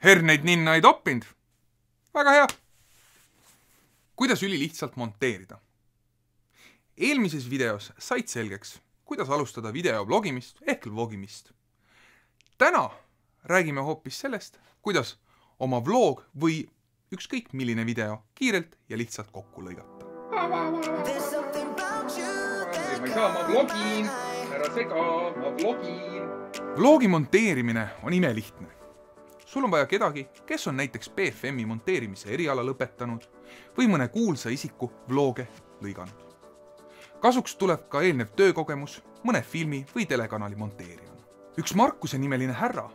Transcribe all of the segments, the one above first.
Herneid ninna ei toppinud. Väga hea. Kuidas ülilihtsalt monteerida? Eelmises videos said selgeks, kuidas alustada videoblogimist ehk vlogimist. Täna räägime hoopis sellest, kuidas oma vlog või ükskõik milline video kiirelt ja lihtsalt kokku lõigata. Ma ei saa, ma vlogin. Ära sega, ma vlogin. Vlogi monteerimine on imelihtne. Sul on vaja kedagi, kes on näiteks BFM-i monteerimise eriala lõpetanud või mõne kuulsa isiku vloge lõiganud. Kasuks tuleb ka eelnev töökogemus mõne filmi või telekanali monteerijana. Üks Markuse nimeline härra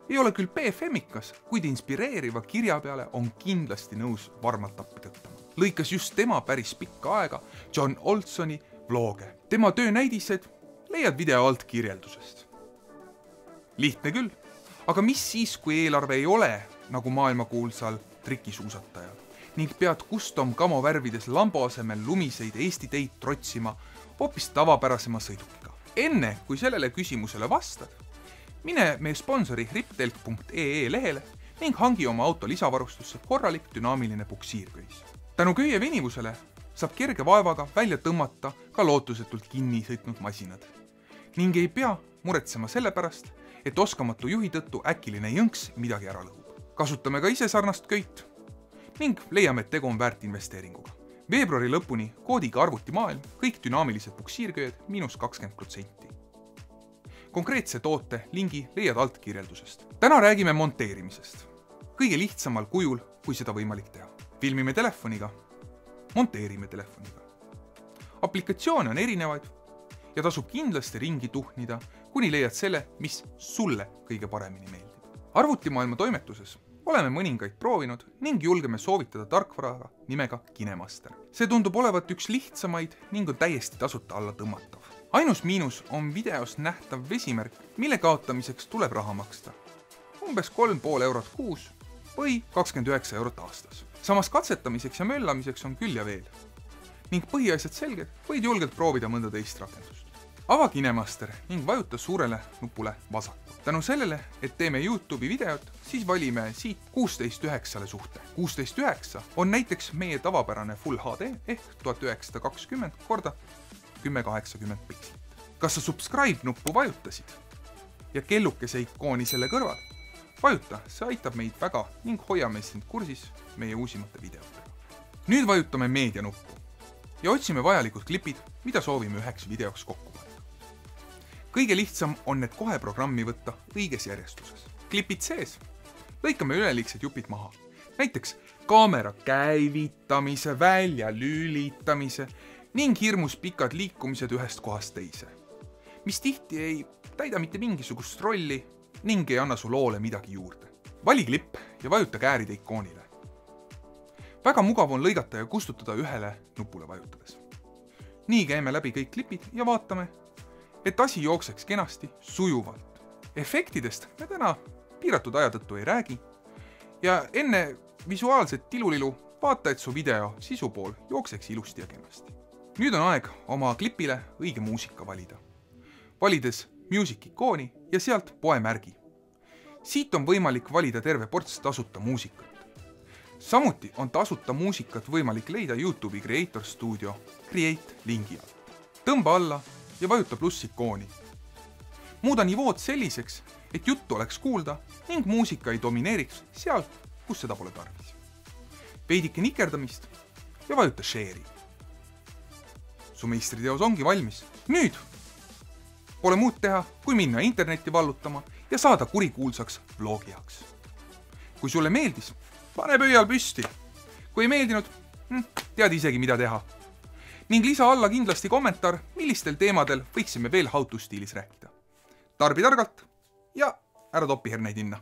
ei ole küll BFM-ikas, kuid inspireeriva kirja peale on kindlasti nõus varmalt appi tõttama. Lõikas just tema päris pikka aega John Oldsoni vloge. Tema töönäidised leiad video alt kirjeldusest. Lihtne küll. Aga mis siis, kui eelarve ei ole nagu maailmakuulsal trikisuusatajal ning pead custom camo värvides Lambo asemel lumiseid Eesti teid trotsima hoopis tavapärasema sõidukiga? Enne, kui sellele küsimusele vastad, mine meie sponsori riptelk.ee lehele ning hangi oma auto lisavarustusse korralik dünaamiline puksiirköis. Tänu köie venivusele saab kerge vaevaga välja tõmmata ka lootusetult kinni sõitnud masinad ning ei pea muretsema selle pärast, et oskamatu juhi tõttu äkiline jõnks midagi ära lõhub. Kasutame ka ise sarnast köit ning leiame, et tegu on väärt investeeringuga. Veebruari lõpuni koodiga arvutimaailm kõik dünaamilised puksiirkööd -20%. Konkreetse toote lingi leiad alt kirjeldusest. Täna räägime monteerimisest. Kõige lihtsamal kujul, kui seda võimalik teha. Filmime telefoniga, monteerime telefoniga. Aplikatsioone on erinevaid ja tasub kindlasti ringi tuhnida, kuni leiad selle, mis sulle kõige paremini meeldib. Arvutimaailma toimetuses oleme mõningaid proovinud ning julgeme soovitada tarkvaraga nimega KineMaster. See tundub olevat üks lihtsamaid ning on täiesti tasuta alla tõmmatav. Ainus miinus on videos nähtav vesimärk, mille kaotamiseks tuleb raha maksta. Umbes 3,5 eurot kuus või 29 eurot aastas. Samas katsetamiseks ja möllamiseks on küll ja veel. Ning põhiasjad selged, võid julgelt proovida mõnda teist rakendust. Ava KineMaster ning vajuta suurele nupule vasaku. Tänu sellele, et teeme YouTube'i videot, siis valime siit 16:9 suhte. 16:9 on näiteks meie tavapärane Full HD ehk 1920 × 1080 pikslit. Kas sa subscribe nuppu vajutasid ja kellukese ikooni selle kõrval? Vajuta, see aitab meid väga ning hoiame sind kursis meie uusimate videotega. Nüüd vajutame meedia nuppu ja otsime vajalikud klipid, mida soovime üheks videoks kokku panna. Kõige lihtsam on need kohe programmi võtta õiges järjestuses. Klipid sees. Lõikame üleliigsed jupid maha. Näiteks kaamera käivitamise, välja lülitamise ning hirmus pikad liikumised ühest kohast teise, mis tihti ei täida mitte mingisugust rolli ning ei anna su loole midagi juurde. Vali klipp ja vajuta kääride ikoonile. Väga mugav on lõigata ja kustutada ühele nupule vajutades. Nii käime läbi kõik klipid ja vaatame, et asi jookseks kenasti sujuvalt. Efektidest me täna piiratud aja tõttu ei räägi ja enne visuaalset tilulilu vaata, et su video sisupool jookseks ilusti ja kenasti. Nüüd on aeg oma klipile õige muusika valida. Valides music ikooni ja sealt poe märgi. Siit on võimalik valida terve ports tasuta muusikat. Samuti on tasuta muusikat võimalik leida YouTube'i Creator Studio Create lingi alt. Tõmba alla ja vajuta pluss ikooni. Muuda nivood selliseks, et juttu oleks kuulda ning muusika ei domineeriks seal, kus seda pole tarvis. Veidike nikerdamist ja vajuta share'i. Su meistriteos ongi valmis. Nüüd pole muud teha, kui minna internetti vallutama ja saada kurikuulsaks vlogijaks. Kui sulle meeldis, pane pöial püsti. Kui ei meeldinud, tead isegi mida teha. Ning lisa alla kindlasti kommentaar, millistel teemadel võiksime veel how to stiilis rääkida. Tarbi targalt ja ära topi herneid inna.